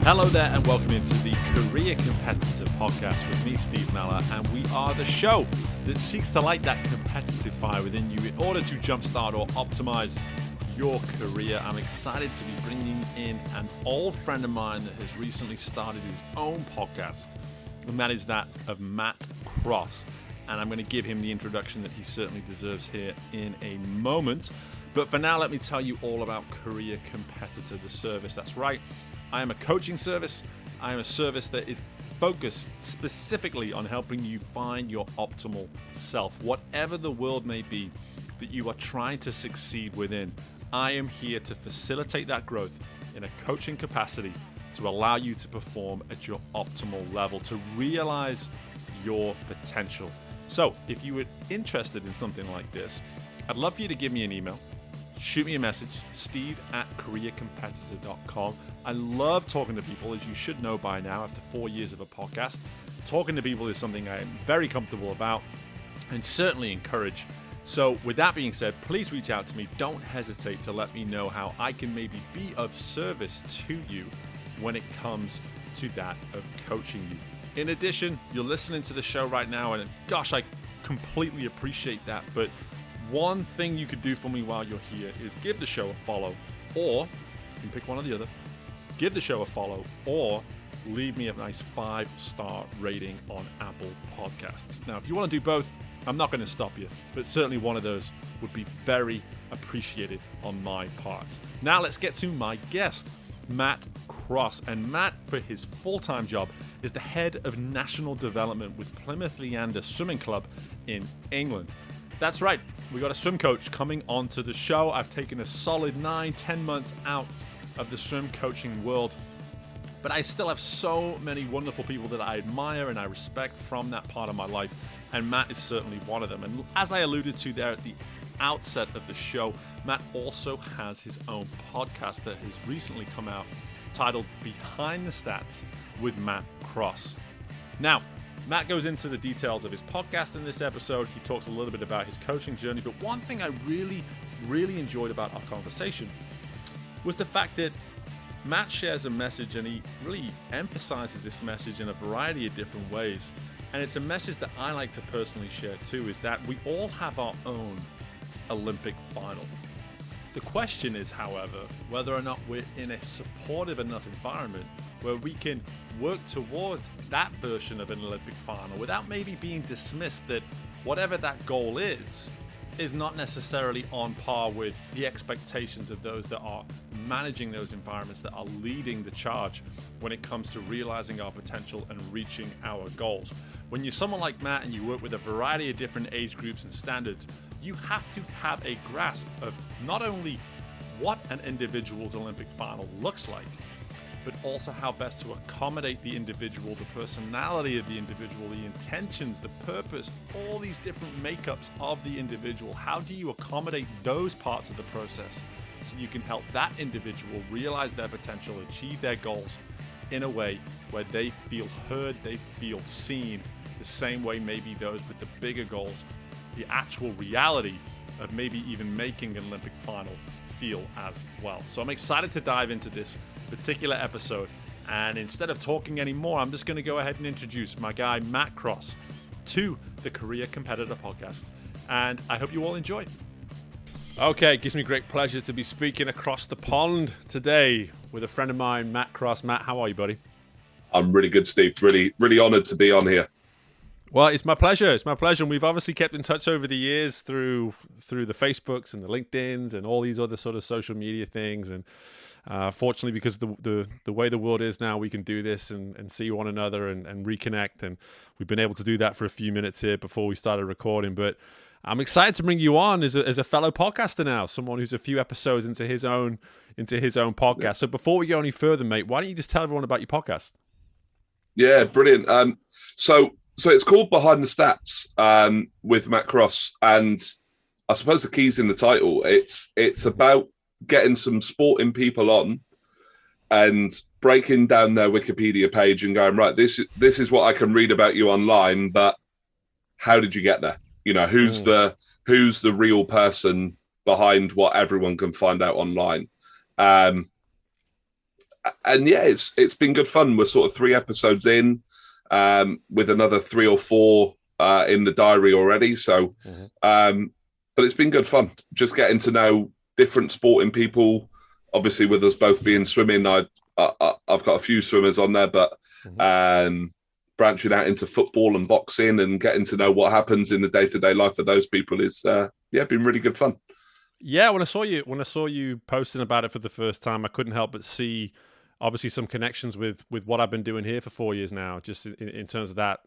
Hello there and welcome into the Career Competitor Podcast with me, Steve Meller, and we are the show that seeks to light that competitive fire within you in order to jumpstart or optimize your career. I'm excited to be bringing in an old friend of mine that has recently started his own podcast, and that is that of Matt Cross. And I'm going to give him the introduction that he certainly deserves here in a moment. But for now, let me tell you all about Career Competitor, the service. That's right. I am a coaching service. I am a service that is focused specifically on helping you find your optimal self. Whatever the world may be that you are trying to succeed within, I am here to facilitate that growth in a coaching capacity to allow you to perform at your optimal level, to realize your potential. So if you were interested in something like this, I'd love for you to give me an email. Shoot me a message, steve@careercompetitor.com. I love talking to people, as you should know by now after 4 years of a podcast. Talking to people is something I am very comfortable about and certainly encourage. So with that being said, please reach out to me. Don't hesitate to let me know how I can maybe be of service to you when it comes to that of coaching you. In addition, you're listening to the show right now, and gosh, I completely appreciate that. But one thing you could do for me while you're here is give the show a follow, or you can pick one or the other. Give the show a follow, or leave me a nice 5-star rating on Apple Podcasts. Now, if you want to do both, I'm not going to stop you, but certainly one of those would be very appreciated on my part. Now, let's get to my guest, Matt Cross. And Matt, for his full-time job, is the head of national development with Plymouth Leander Swimming Club in England. That's right, we got a swim coach coming onto the show. I've taken a solid 9-10 months out of the swim coaching world, but I still have so many wonderful people that I admire and I respect from that part of my life, and Matt is certainly one of them. And as I alluded to there at the outset of the show, Matt also has his own podcast that has recently come out titled Behind the Stats with Matt Cross. Now, Matt goes into the details of his podcast in this episode. He talks a little bit about his coaching journey, but one thing I really enjoyed about our conversation was the fact that Matt shares a message, and he really emphasizes this message in a variety of different ways. And it's a message that I like to personally share too, is that we all have our own Olympic final. The question is, however, whether or not we're in a supportive enough environment where we can work towards that version of an Olympic final without maybe being dismissed that whatever that goal is not necessarily on par with the expectations of those that are managing those environments, that are leading the charge when it comes to realizing our potential and reaching our goals. When you're someone like Matt and you work with a variety of different age groups and standards, you have to have a grasp of not only what an individual's Olympic final looks like, but also how best to accommodate the individual, the personality of the individual, the intentions, the purpose, all these different makeups of the individual. How do you accommodate those parts of the process so you can help that individual realize their potential, achieve their goals in a way where they feel heard, they feel seen, the same way maybe those with the bigger goals, the actual reality of maybe even making an Olympic final, feel as well. So I'm excited to dive into this particular episode, and instead of talking anymore, I'm just going to go ahead and introduce my guy Matt Cross to the Career Competitor Podcast, and I hope you all enjoy. Okay, it gives me great pleasure to be speaking across the pond today with a friend of mine, Matt Cross. Matt, how are you, buddy? I'm really good, Steve. Really honored to be on here. Well, it's my pleasure. It's my pleasure. And we've obviously kept in touch over the years through the Facebooks and the LinkedIns and all these other sort of social media things. And fortunately, because the way the world is now, we can do this and see one another and reconnect. And we've been able to do that for a few minutes here before we started recording. But I'm excited to bring you on as a fellow podcaster now, someone who's a few episodes into his own podcast. Yeah. So before we go any further, mate, why don't you just tell everyone about your podcast? Yeah, brilliant. So it's called Behind the Stats with Matt Cross, and I suppose the key's in the title. It's about getting some sporting people on and breaking down their Wikipedia page and going, right, this is what I can read about you online, but how did you get there? You know, who's the real person behind what everyone can find out online? and yeah, it's been good fun. We're sort of 3 episodes in, with another 3 or 4 in the diary already. So, but it's been good fun. Just getting to know different sporting people. Obviously, with us both being swimming, I've got a few swimmers on there, but branching out into football and boxing and getting to know what happens in the day-to-day life of those people is been really good fun. Yeah, when I saw you posting about it for the first time, I couldn't help but see obviously some connections with what I've been doing here for 4 years now. Just in terms of that,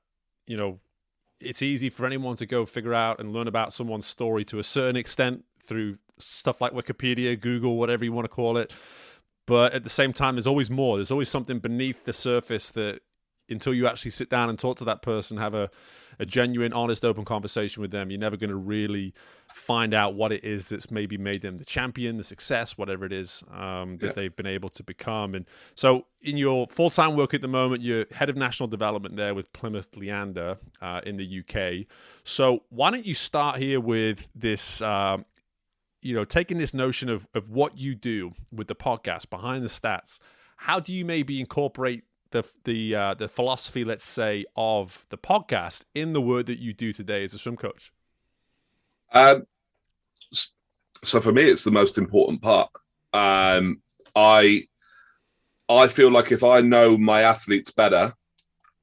you know, it's easy for anyone to go figure out and learn about someone's story to a certain extent through stuff like Wikipedia, Google, whatever you want to call it. But at the same time, there's always more. There's always something beneath the surface that, until you actually sit down and talk to that person, have a genuine, honest, open conversation with them, you're never going to really find out what it is that's maybe made them the champion, the success, whatever it is that they've been able to become. And so in your full-time work at the moment, you're head of national development there with Plymouth Leander in the UK. So why don't you start here with this, taking this notion of what you do with the podcast, Behind the Stats. How do you maybe incorporate the philosophy, let's say, of the podcast in the work that you do today as a swim coach? So for me, it's the most important part. I feel like if I know my athletes better,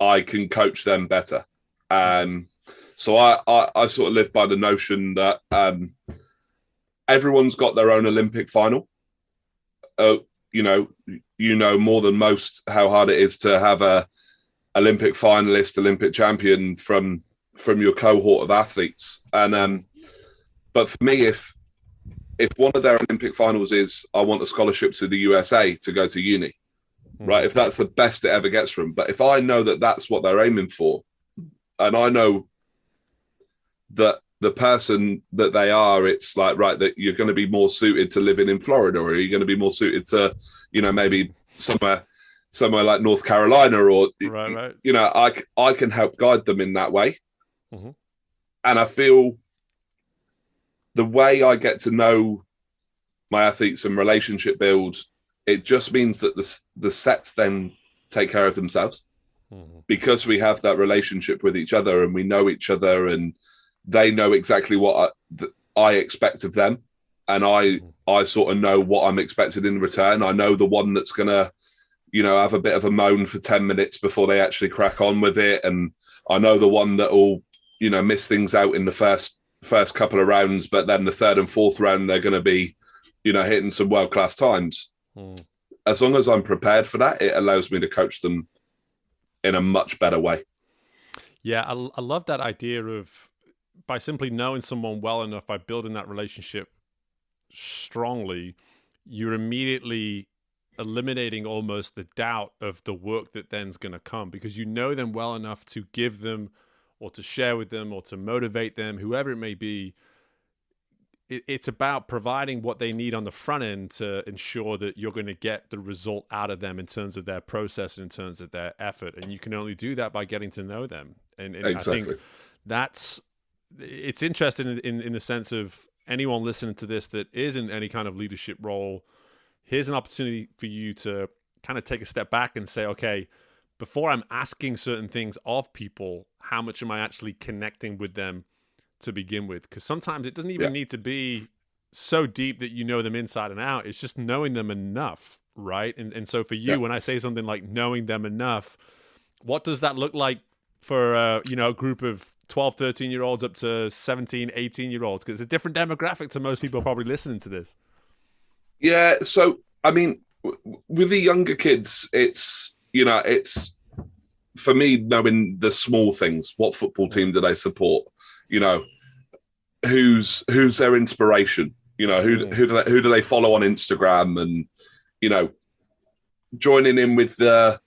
I can coach them better. So I sort of live by the notion that everyone's got their own Olympic final. You know more than most how hard it is to have a Olympic finalist, Olympic champion from your cohort of athletes. And but for me, if one of their Olympic finals is I want a scholarship to the USA to go to uni, right? If that's the best it ever gets from them. But if I know that that's what they're aiming for, and I know that the person that they are, it's like, right, that you're going to be more suited to living in Florida, or you're going to be more suited to, maybe somewhere like North Carolina, or, right. I can help guide them in that way. And I feel the way I get to know my athletes and relationship build, it just means that the sets then take care of themselves because we have that relationship with each other and we know each other and they know exactly what I expect of them. And I sort of know what I'm expected in return. I know the one that's going to, have a bit of a moan for 10 minutes before they actually crack on with it. And I know the one that will, miss things out in the first couple of rounds, but then the 3rd and 4th round, they're going to be, hitting some world-class times. As long as I'm prepared for that, it allows me to coach them in a much better way. Yeah, I love that idea of, by simply knowing someone well enough, by building that relationship strongly, you're immediately eliminating almost the doubt of the work that then's going to come, because you know them well enough to give them or to share with them or to motivate them, whoever it may be. It's about providing what they need on the front end to ensure that you're going to get the result out of them in terms of their process and in terms of their effort. And you can only do that by getting to know them. And Exactly. I think it's interesting in the sense of anyone listening to this that is in any kind of leadership role. Here's an opportunity for you to kind of take a step back and say, okay, before I'm asking certain things of people, how much am I actually connecting with them to begin with? Because sometimes it doesn't even need to be so deep that you know them inside and out. It's just knowing them enough, right? And so for you, when I say something like knowing them enough, what does that look like for a group of 12, 13-year-olds up to 17, 18-year-olds? Because it's a different demographic to most people probably listening to this. Yeah, so, I mean, with the younger kids, it's for me, knowing the small things. What football team do they support? Who's their inspiration? Who do they follow on Instagram? And, joining in with the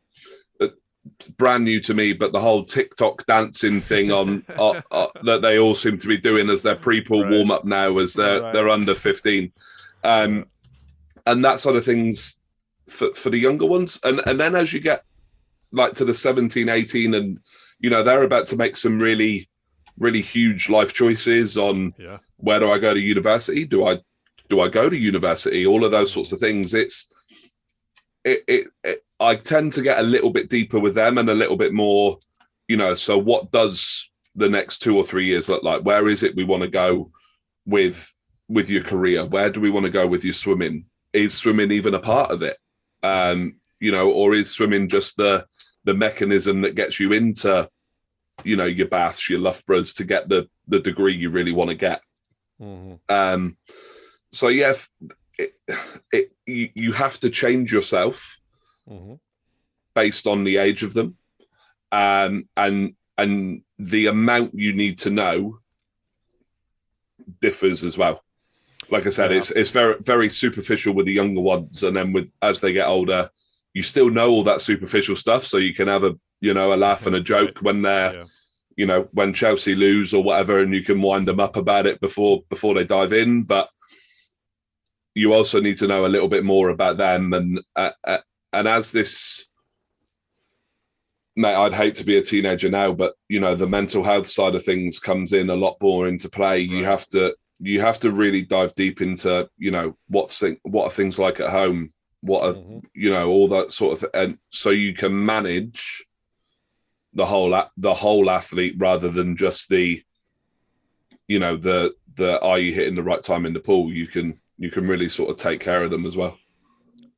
brand new to me, but the whole TikTok dancing thing on that they all seem to be doing as their pre-pool warm up now, as they're under 15, and that sort of things for the younger ones. And then as you get like to the 17, 18, and they're about to make some really, really huge life choices on where do I go to university? Do I go to university? All of those sorts of things. I tend to get a little bit deeper with them and a little bit more, so what does the next 2 or 3 years look like? Where is it we want to go with your career? Where do we want to go with your swimming? Is swimming even a part of it? Or is swimming just the mechanism that gets you into, your baths, your Loughboroughs to get the degree you really want to get? Mm-hmm. So yeah, you have to change yourself based on the age of them, and the amount you need to know differs as well. Like I said, it's very, very superficial with the younger ones, and then as they get older, you still know all that superficial stuff, so you can have a laugh and a joke when they're when Chelsea lose or whatever, and you can wind them up about it before they dive in. But you also need to know a little bit more about them, and as this, mate, I'd hate to be a teenager now, but the mental health side of things comes in a lot more into play. Right. You have to really dive deep into what are things like at home, what are all that sort of thing, and so you can manage the whole athlete rather than just the are you hitting the right time in the pool. You can really sort of take care of them as well.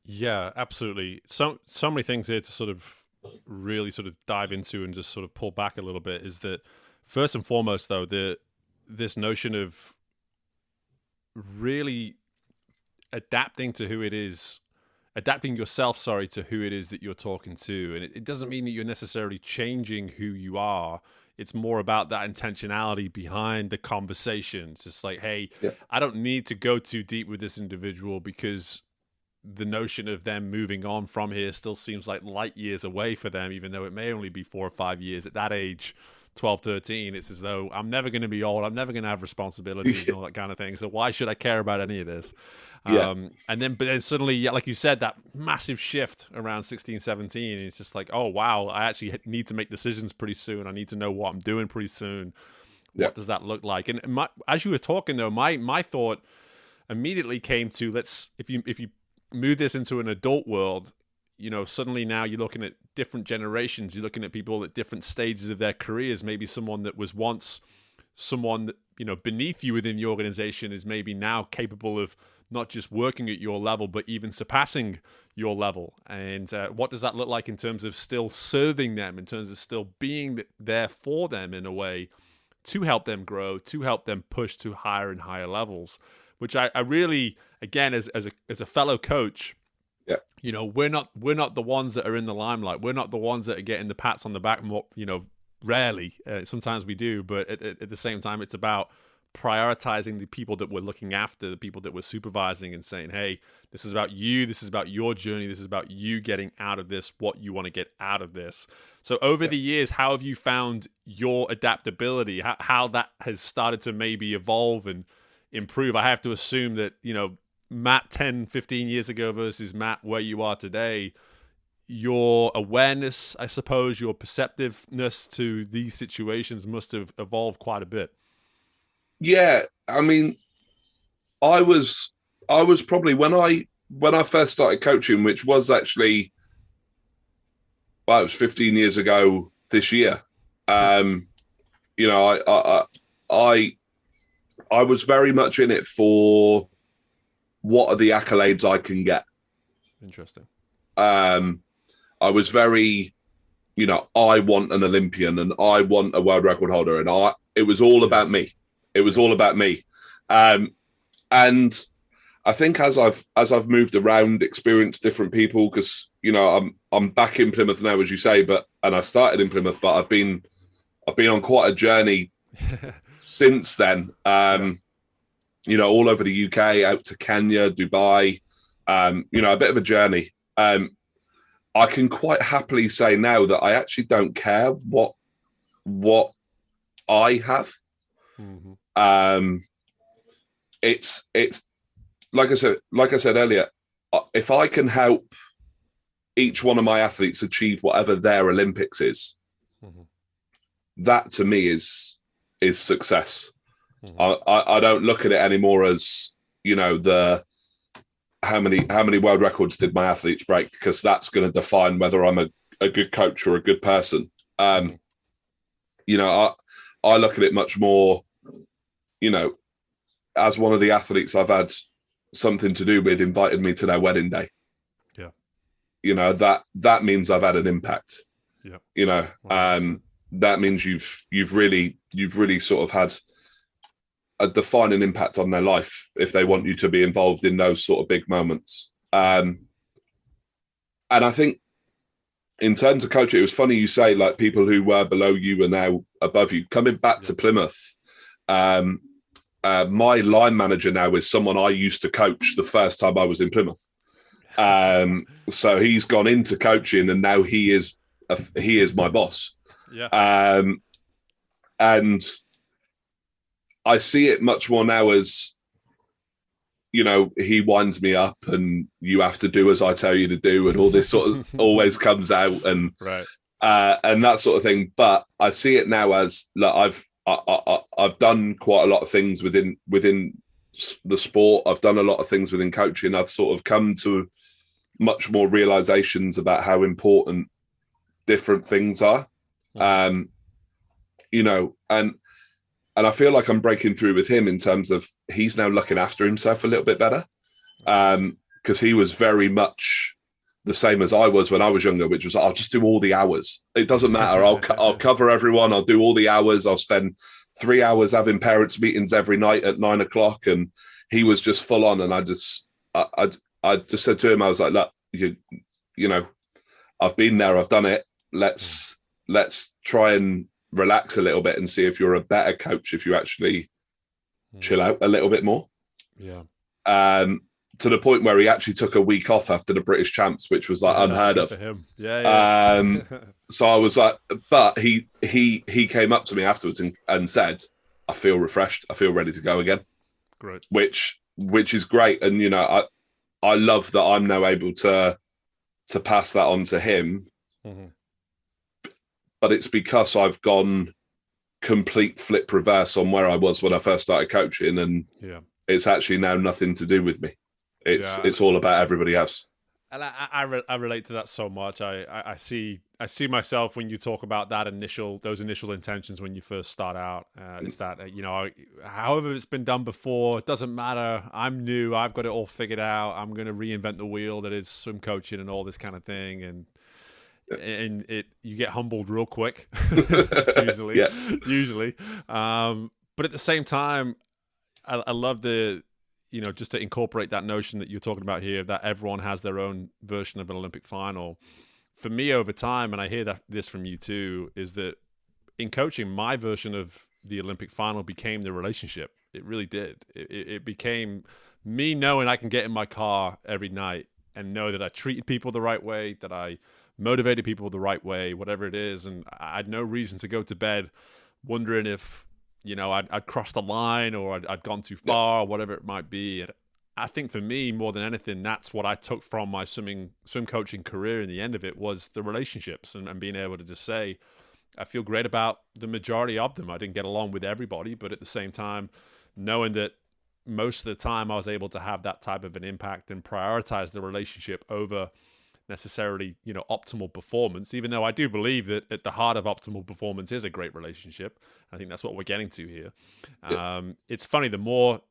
Yeah, absolutely. So many things here to sort of really sort of dive into and just sort of pull back a little bit. Is that first and foremost, though, this notion of really adapting yourself, to who it is that you're talking to. And it doesn't mean that you're necessarily changing who you are. It's more about that intentionality behind the conversation. It's just like, hey, I don't need to go too deep with this individual because the notion of them moving on from here still seems like light years away for them, even though it may only be 4 or 5 years. At that age, 12, 13, it's as though I'm never going to be old. I'm never going to have responsibilities and all that kind of thing. So why should I care about any of this? But then suddenly, like you said, that massive shift around 16, 17, it's just like, oh, wow, I actually need to make decisions pretty soon. I need to know what I'm doing pretty soon. What does that look like? And as you were talking, though, my thought immediately came to, if you move this into an adult world, suddenly now you're looking at different generations. You're looking at people at different stages of their careers. Maybe someone that was once someone that, beneath you within the organization is maybe now capable of not just working at your level, but even surpassing your level. And what does that look like in terms of still serving them, in terms of still being there for them in a way to help them grow, to help them push to higher and higher levels, which I really, again, as a fellow coach, we're not the ones that are in the limelight. We're not the ones that are getting the pats on the back more, rarely. Sometimes we do, but at the same time, it's about prioritizing the people that we're looking after, the people that we're supervising, and saying, hey, this is about you, this is about your journey, this is about you getting out of this what you want to get out of this. So over the years, how have you found your adaptability, how that has started to maybe evolve and improve? I have to assume that, Matt 10, 15 years ago versus Matt where you are today, your awareness, I suppose, your perceptiveness to these situations must have evolved quite a bit. Yeah, I mean, I was probably when I first started coaching, which was actually, well, it was 15 years ago this year. I was very much in it for what are the accolades I can get. Interesting. I was very, I want an Olympian and I want a world record holder, and it was all about me. It was all about me. And I think as I've moved around, experienced different people, because I'm back in Plymouth now, as you say, and I started in Plymouth, but I've been on quite a journey since then. All over the UK, out to Kenya, Dubai, a bit of a journey. I can quite happily say now that I actually don't care what I have. Mm-hmm. It's like I said earlier, if I can help each one of my athletes achieve whatever their Olympics is, that to me is success. I don't look at it anymore as the how many world records did my athletes break, because that's going to define whether I'm a good coach or a good person. You know, I look at it much more, you know, as one of the athletes I've had something to do with invited me to their wedding day. Yeah. You know, that means I've had an impact. Yeah. You know, that means you've really sort of had a defining impact on their life if they want you to be involved in those sort of big moments. And I think in terms of coaching, it was funny you say like people who were below you are now above you. Coming back to Plymouth, my line manager now is someone I used to coach the first time I was in Plymouth. So he's gone into coaching, and now he is my boss. Yeah. And I see it much more now as, you know, he winds me up and you have to do as I tell you to do, and all this sort of always comes out, and right. And that sort of thing. But I see it now as like I've done quite a lot of things within the sport. I've done a lot of things within coaching. I've sort of come to much more realizations about how important different things are. You know, and I feel like I'm breaking through with him in terms of he's now looking after himself a little bit better. Because he was very much the same as I was when I was younger, which was I'll just do all the hours. It doesn't matter. I'll cover everyone. I'll do all the hours. I'll spend 3 hours having parents meetings every night at 9 o'clock. And he was just full on. And I just said to him, I was like, look, you know, I've been there. I've done it. Let's try and relax a little bit and see if you're a better coach if you actually chill out a little bit more. Yeah. To the point where he actually took a week off after the British champs, which was like unheard of. For him. Yeah. So I was like, but he came up to me afterwards and said, I feel refreshed. I feel ready to go again. Great. Which is great. And, you know, I love that I'm now able to pass that on to him. But it's because I've gone complete flip reverse on where I was when I first started coaching. And it's actually now nothing to do with me. It's all about everybody else. And I relate to that so much. I see myself when you talk about those initial intentions when you first start out. It's that, you know, however it's been done before, it doesn't matter. I'm new. I've got it all figured out. I'm going to reinvent the wheel that is swim coaching and all this kind of thing. And you get humbled real quick, usually. But at the same time, I love you know, just to incorporate that notion that you're talking about here, that everyone has their own version of an Olympic final. For me, over time, and I hear this from you too, is that in coaching, my version of the Olympic final became the relationship. It really did. It became me knowing I can get in my car every night and know that I treated people the right way, that I motivated people the right way, whatever it is. And I had no reason to go to bed wondering if, you know, I'd crossed the line or I'd gone too far, or whatever it might be. And I think for me, more than anything, that's what I took from my swim coaching career. In the end of it was the relationships and being able to just say, I feel great about the majority of them. I didn't get along with everybody, but at the same time, knowing that most of the time I was able to have that type of an impact and prioritize the relationship over necessarily, you know, optimal performance, even though I do believe that at the heart of optimal performance is a great relationship. I think that's what we're getting to here. It's funny, the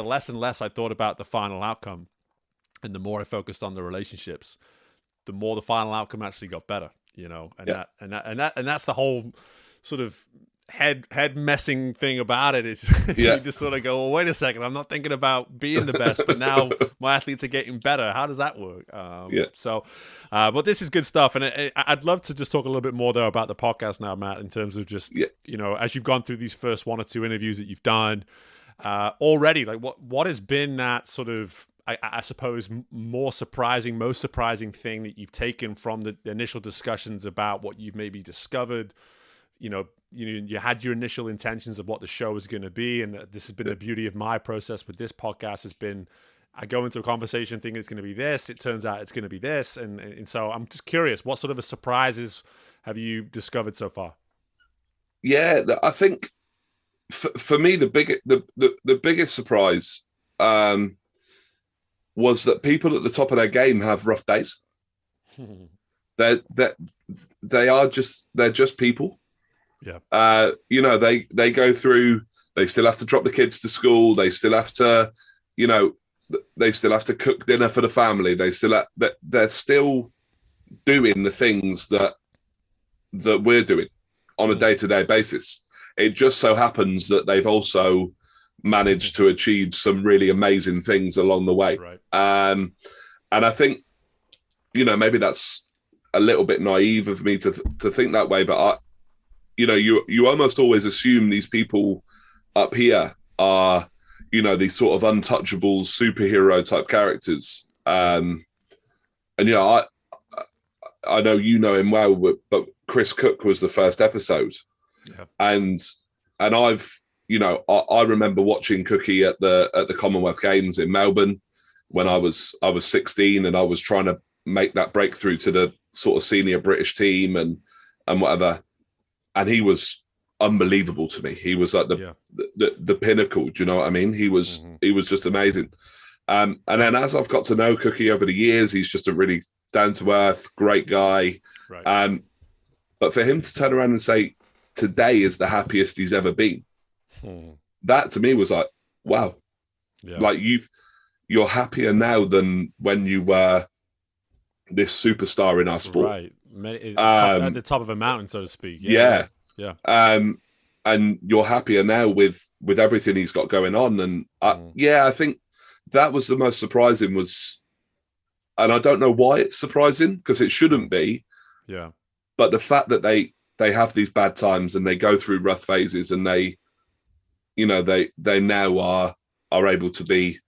less and less I thought about the final outcome and the more I focused on the relationships, the more the final outcome actually got better, you know, and that's the whole sort of head messing thing about it is you just sort of go, well, wait a second, I'm not thinking about being the best, but now my athletes are getting better. How does that work? But this is good stuff, and I'd love to just talk a little bit more though about the podcast now, Matt, in terms of just you know, as you've gone through these first 1 or 2 interviews that you've done already, like what has been that sort of I suppose most surprising thing that you've taken from the initial discussions about what you've maybe discovered. You had your initial intentions of what the show was going to be, and this has been the beauty of my process with this podcast has been I go into a conversation thinking it's going to be this, it turns out it's going to be this, and so I'm just curious, what sort of surprises have you discovered so far? Yeah, I think for me the biggest surprise was that people at the top of their game have rough days. They're just people. Yeah. They go through. They still have to drop the kids to school. They still have to, they still have to cook dinner for the family. They're still doing the things that we're doing on a day-to-day basis. It just so happens that they've also managed to achieve some really amazing things along the way. Right. And I think, maybe that's a little bit naive of me to think that way, but you almost always assume these people up here are, these sort of untouchables, superhero type characters. And I know you know him well, but Chris Cook was the first episode. Yeah. And I've, I remember watching Cookie at the Commonwealth Games in Melbourne when I was 16, and I was trying to make that breakthrough to the sort of senior British team and whatever. And he was unbelievable to me. He was like the pinnacle. Do you know what I mean? He was just amazing. And then as I've got to know Cookie over the years, he's just a really down to earth, great guy. Right. But for him to turn around and say today is the happiest he's ever been, that to me was like, wow. Yeah. Like you're happier now than when you were this superstar in our sport. Right. At the top of a mountain, so to speak. Yeah. Yeah. And you're happier now with everything he's got going on. And I think that was the most surprising and I don't know why it's surprising, because it shouldn't be. Yeah. But the fact that they have these bad times and they go through rough phases, and they now are able to be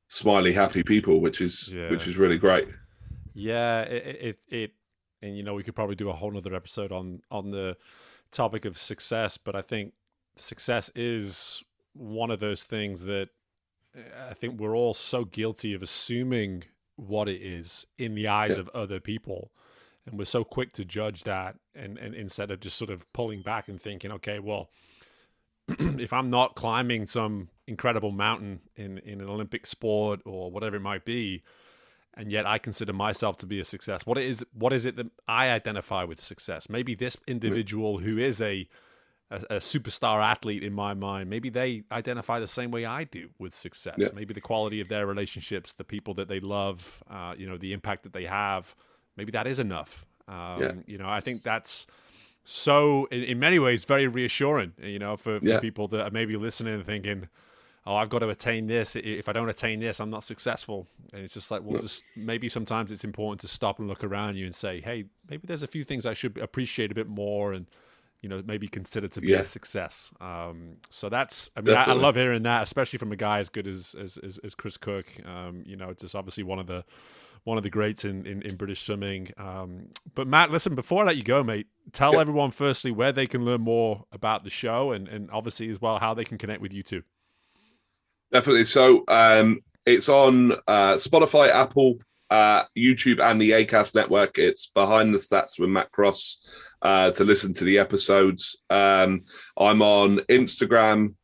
smiley, happy people, which is really great. Yeah. It and we could probably do a whole nother episode on the topic of success, but I think success is one of those things that I think we're all so guilty of assuming what it is in the eyes of other people. And we're so quick to judge that, and instead of just sort of pulling back and thinking, okay, well, if I'm not climbing some incredible mountain in an Olympic sport or whatever it might be, and yet I consider myself to be a success, what is it that I identify with success? Maybe this individual who is a superstar athlete in my mind, maybe they identify the same way I do with success. Yeah. Maybe the quality of their relationships, the people that they love, the impact that they have, maybe that is enough. I think that's so in many ways very reassuring, for people that are maybe listening and thinking, oh, I've got to attain this. If I don't attain this, I'm not successful. And it's just like, well, just maybe sometimes it's important to stop and look around you and say, hey, maybe there's a few things I should appreciate a bit more and, maybe consider to be a success. So that's, I love hearing that, especially from a guy as good as Chris Cook. Just obviously one of the greats in British swimming. But Matt, listen, before I let you go, mate, tell everyone firstly where they can learn more about the show and obviously as well how they can connect with you too. Definitely. So it's on Spotify, Apple, YouTube, and the Acast network. It's Behind the Stats with Matt Cross to listen to the episodes. I'm on Instagram,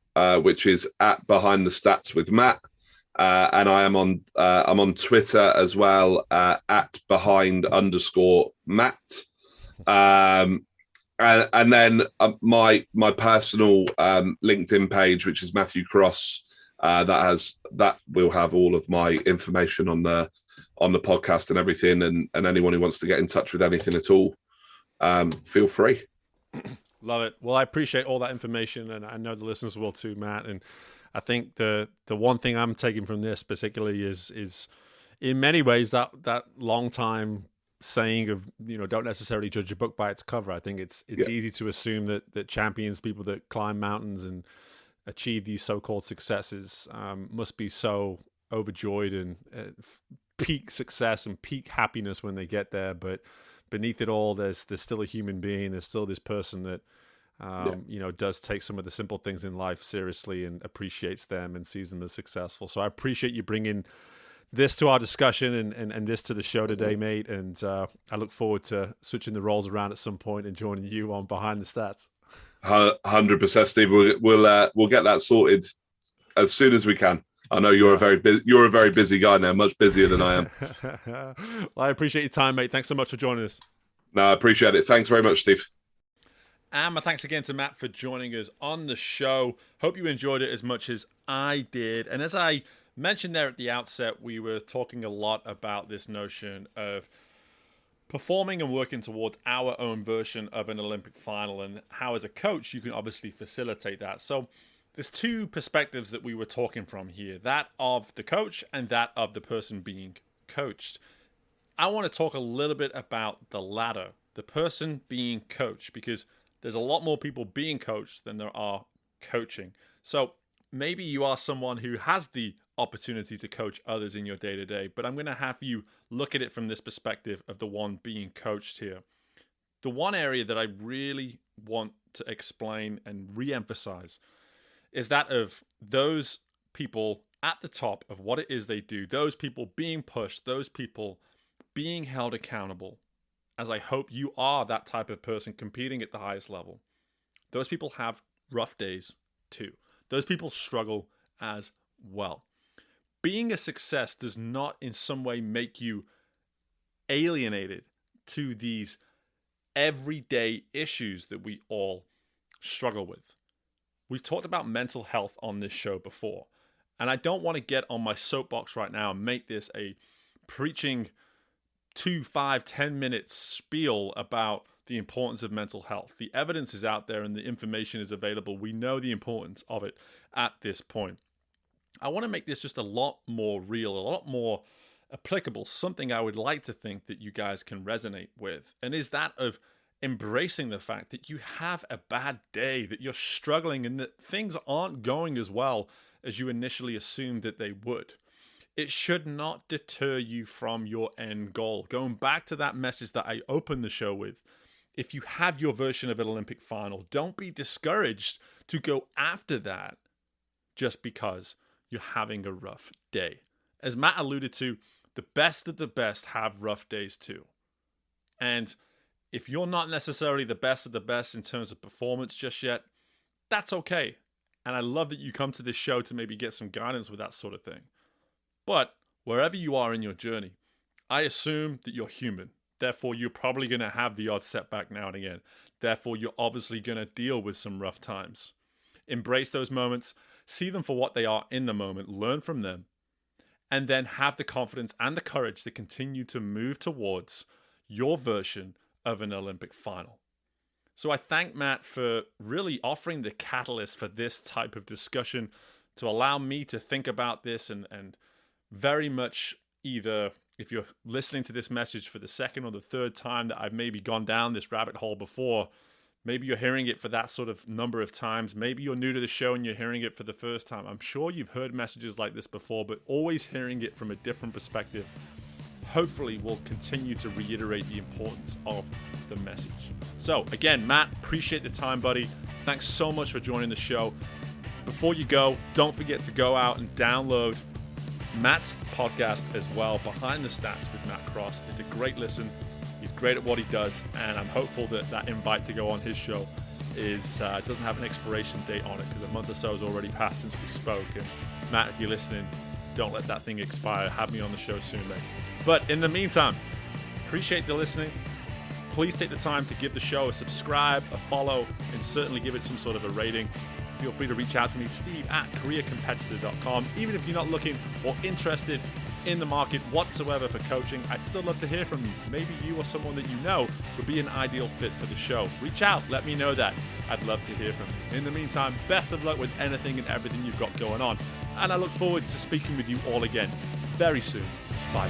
which is at Behind the Stats with Matt, and I'm on Twitter as well at behind_Matt. And then my personal LinkedIn page, which is Matthew Cross. That will have all of my information on the podcast and everything, and anyone who wants to get in touch with anything at all, feel free. Love it. Well, I appreciate all that information, and I know the listeners will too, Matt. And I think the one thing I'm taking from this particularly is in many ways that long time saying of don't necessarily judge a book by its cover. I think it's easy to assume that champions, people that climb mountains and achieve these so-called successes, must be so overjoyed and peak success and peak happiness when they get there. But beneath it all, there's still a human being. There's still this person that does take some of the simple things in life seriously and appreciates them and sees them as successful. So I appreciate you bringing this to our discussion and this to the show today, mate. And I look forward to switching the roles around at some point and joining you on Behind the Stats. 100%, Steve. We'll get that sorted as soon as we can. I know you're a very busy guy now, much busier than I am. Well, I appreciate your time, mate. Thanks so much for joining us. No, I appreciate it. Thanks very much, Steve. And my thanks again to Matt for joining us on the show. Hope you enjoyed it as much as I did. And as I mentioned there at the outset, we were talking a lot about this notion of performing and working towards our own version of an Olympic final, and how as a coach you can obviously facilitate that. So there's two perspectives that we were talking from here, that of the coach and that of the person being coached. I want to talk a little bit about the latter, the person being coached, because there's a lot more people being coached than there are coaching. So maybe you are someone who has the opportunity to coach others in your day-to-day, but I'm going to have you look at it from this perspective of the one being coached here. The one area that I really want to explain and re-emphasize is that of those people at the top of what it is they do, those people being pushed, those people being held accountable, as I hope you are that type of person competing at the highest level. Those people have rough days too. Those people struggle as well. Being a success does not in some way make you alienated to these everyday issues that we all struggle with. We've talked about mental health on this show before, and I don't want to get on my soapbox right now and make this a preaching 2, 5, 10 minute spiel about the importance of mental health. The evidence is out there and the information is available. We know the importance of it at this point. I want to make this just a lot more real, a lot more applicable, something I would like to think that you guys can resonate with, and is that of embracing the fact that you have a bad day, that you're struggling, and that things aren't going as well as you initially assumed that they would. It should not deter you from your end goal. Going back to that message that I opened the show with, if you have your version of an Olympic final, don't be discouraged to go after that just because you're having a rough day. As Matt alluded to, the best of the best have rough days too. And if you're not necessarily the best of the best in terms of performance just yet, that's okay. And I love that you come to this show to maybe get some guidance with that sort of thing. But wherever you are in your journey, I assume that you're human. Therefore, you're probably going to have the odd setback now and again. Therefore, you're obviously going to deal with some rough times. Embrace those moments, see them for what they are in the moment, learn from them, and then have the confidence and the courage to continue to move towards your version of an Olympic final. So I thank Matt for really offering the catalyst for this type of discussion to allow me to think about this and very much either, if you're listening to this message for the second or the third time that I've maybe gone down this rabbit hole before, maybe you're hearing it for that sort of number of times. Maybe you're new to the show and you're hearing it for the first time. I'm sure you've heard messages like this before, but always hearing it from a different perspective hopefully will continue to reiterate the importance of the message. So again, Matt, appreciate the time, buddy. Thanks so much for joining the show. Before you go, don't forget to go out and download Matt's podcast as well, Behind the Stats with Matt Cross. It's a great listen. He's great at what he does, and I'm hopeful that that invite to go on his show doesn't have an expiration date on it, because a month or so has already passed since we spoke. And Matt, if you're listening, don't let that thing expire. Have me on the show soon, mate. But in the meantime, appreciate the listening. Please take the time to give the show a subscribe, a follow, and certainly give it some sort of a rating. Feel free to reach out to me, steve@careercompetitor.com. Even if you're not looking or interested in the market whatsoever for coaching, I'd still love to hear from you. Maybe you or someone that you know would be an ideal fit for the show. Reach out, let me know that. I'd love to hear from you. In the meantime, best of luck with anything and everything you've got going on. And I look forward to speaking with you all again very soon. Bye.